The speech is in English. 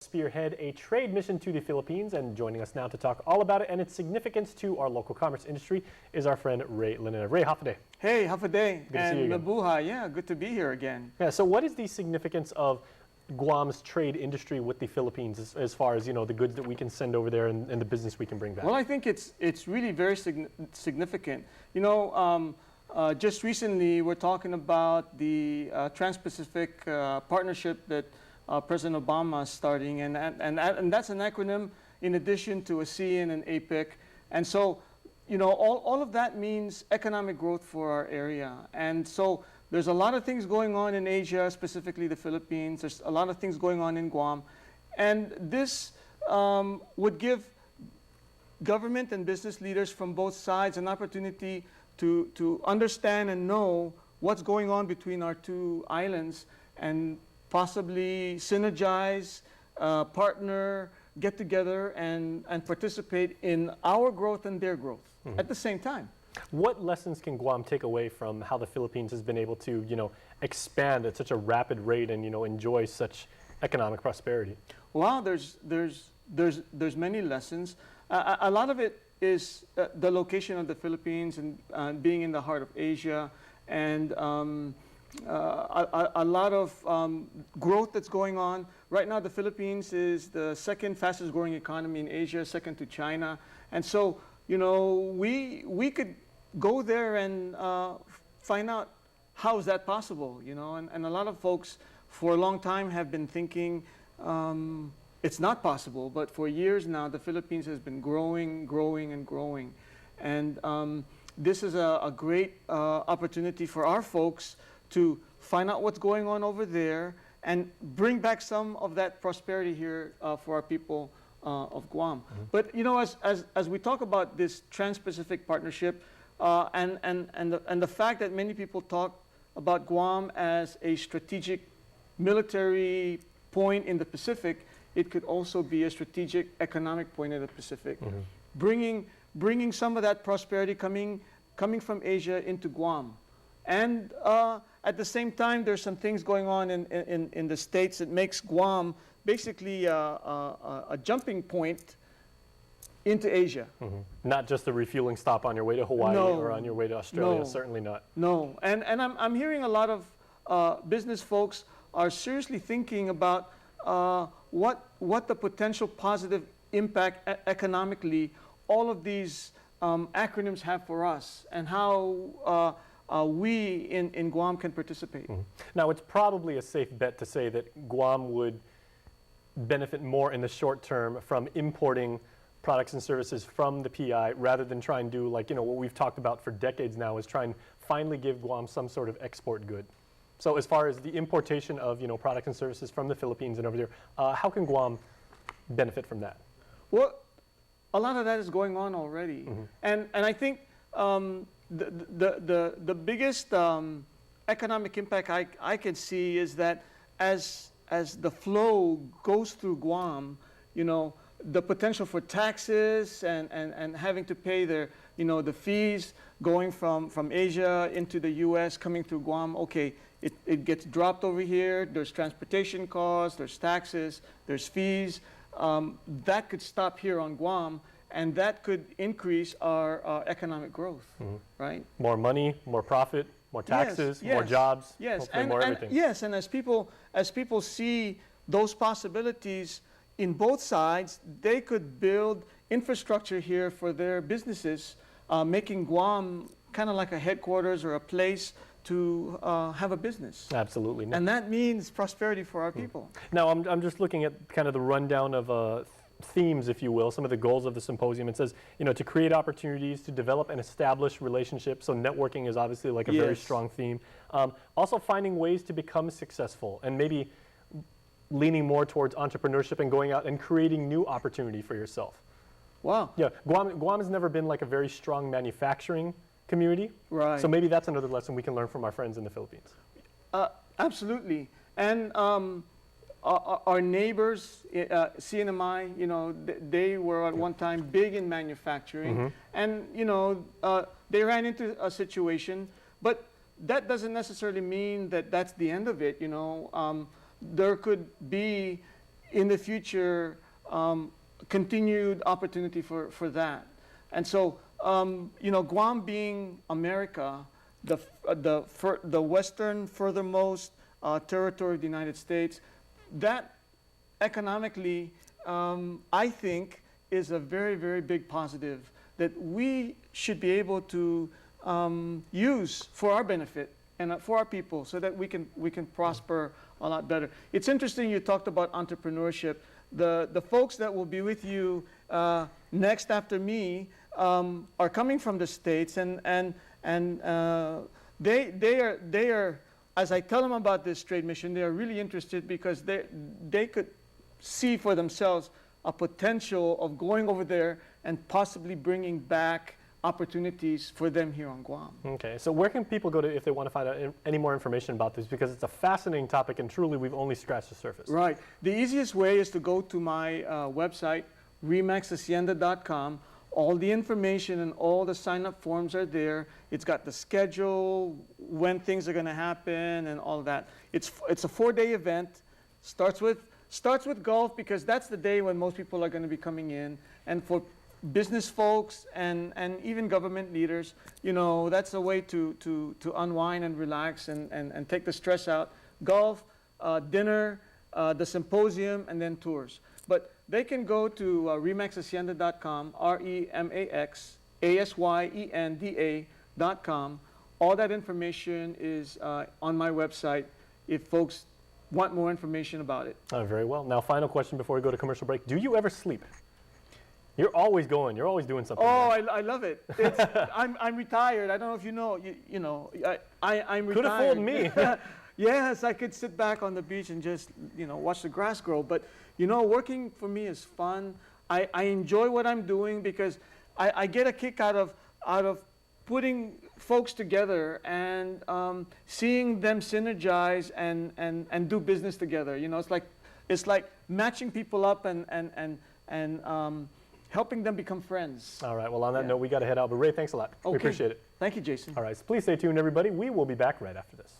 spearhead a trade mission to the Philippines, and joining us now to talk all about it and its significance to our local commerce industry is our friend Ray Linena. Ray, half a day. Hey, half a day. Good to see you again. Mabuhay, yeah, good to be here again. Yeah, so what is the significance of Guam's trade industry with the Philippines as far as, you know, the goods that we can send over there and the business we can bring back? Well, I think it's really very significant. You know, just recently we're talking about the Trans-Pacific partnership that President Obama is starting, and that's an acronym in addition to ASEAN and APEC. And so, you know, all of that means economic growth for our area. And so there's a lot of things going on in Asia, specifically the Philippines. There's a lot of things going on in Guam. And this would give government and business leaders from both sides an opportunity to understand and know what's going on between our two islands and possibly synergize, partner, get together and participate in our growth and their growth at the same time. What lessons can Guam take away from how the Philippines has been able to, you know, expand at such a rapid rate and, you know, enjoy such economic prosperity? Well, there's many lessons. A lot of it is the location of the Philippines and being in the heart of Asia, and a lot of growth that's going on. Right now, the Philippines is the second fastest growing economy in Asia, second to China. And so, you know, we could go there and find out how is that possible, you know. And a lot of folks for a long time have been thinking it's not possible. But for years now, the Philippines has been growing, growing, and growing. And this is a great opportunity for our folks to find out what's going on over there and bring back some of that prosperity here for our people of Guam. But you know, as we talk about this Trans-Pacific partnership and the fact that many people talk about Guam as a strategic military point in the Pacific, it could also be a strategic economic point in the Pacific, bringing some of that prosperity coming from Asia into Guam. And at the same time, there's some things going on in the States that makes Guam basically a jumping point into Asia. Not just a refueling stop on your way to Hawaii or on your way to Australia, certainly not. No, and I'm hearing a lot of business folks are seriously thinking about what the potential positive impact economically all of these acronyms have for us and how we in Guam can participate. Now, it's probably a safe bet to say that Guam would benefit more in the short term from importing products and services from the PI rather than try and do, like, you know, what we've talked about for decades now, is try and finally give Guam some sort of export good. So as far as the importation of, you know, products and services from the Philippines and over there, how can Guam benefit from that? Well, a lot of that is going on already. And I think the biggest economic impact I can see is that as the flow goes through Guam, you know, the potential for taxes and having to pay their, you know, the fees going from Asia into the U.S. coming through Guam, okay, it gets dropped over here. There's transportation costs, there's taxes, there's fees. That could stop here on Guam, and that could increase our economic growth, right? More money, more profit, more taxes, more jobs, hopefully more everything. Yes, and as people see those possibilities in both sides, they could build infrastructure here for their businesses, making Guam kind of like a headquarters or a place to have a business. Absolutely. And that means prosperity for our people. Now, I'm just looking at kind of the rundown of themes, if you will, some of the goals of the symposium. It says, you know, to create opportunities, to develop and establish relationships. So networking is obviously like a very strong theme. Also finding ways to become successful and maybe leaning more towards entrepreneurship and going out and creating new opportunity for yourself. Wow. Yeah, Guam has never been like a very strong manufacturing community. Right. So maybe that's another lesson we can learn from our friends in the Philippines. Absolutely. And our neighbors, CNMI, you know, they were at one time big in manufacturing. And, you know, they ran into a situation, but that doesn't necessarily mean that that's the end of it, you know. There could be in the future, continued opportunity for that. And so, you know, Guam being America, the western furthermost territory of the United States, that economically, I think, is a very, very big positive that we should be able to use for our benefit and for our people, so that we can prosper a lot better. It's interesting you talked about entrepreneurship. The folks that will be with you next after me are coming from the States, and they are, as I tell them about this trade mission, they are really interested because they could see for themselves a potential of going over there and possibly bringing back opportunities for them here on Guam. Okay, so where can people go to if they want to find out any more information about this? Because it's a fascinating topic, and truly we've only scratched the surface. Right. The easiest way is to go to my website, remaxhacienda.com. All the information and all the sign-up forms are there. It's got the schedule, when things are going to happen, and all that. It's a 4-day event. Starts with golf, because that's the day when most people are going to be coming in. And for business folks and even government leaders, you know, that's a way to unwind and relax and take the stress out. Golf, dinner, the symposium, and then tours. But they can go to remaxhacienda.com, REMAXASYENDA.com. All that information is on my website if folks want more information about it. Very well. Now, final question before we go to commercial break. Do you ever sleep? You're always going. You're always doing something. Oh, I love it. I'm retired. I don't know if you know. You know, I'm retired. Could have fooled me. Yes, I could sit back on the beach and just, you know, watch the grass grow. But, you know, working for me is fun. I enjoy what I'm doing because I get a kick out of putting folks together and seeing them synergize and do business together. You know, it's like matching people up and helping them become friends. All right. Well, on that note, we got to head out. But Ray, thanks a lot. Okay. We appreciate it. Thank you, Jason. All right. So please stay tuned, everybody. We will be back right after this.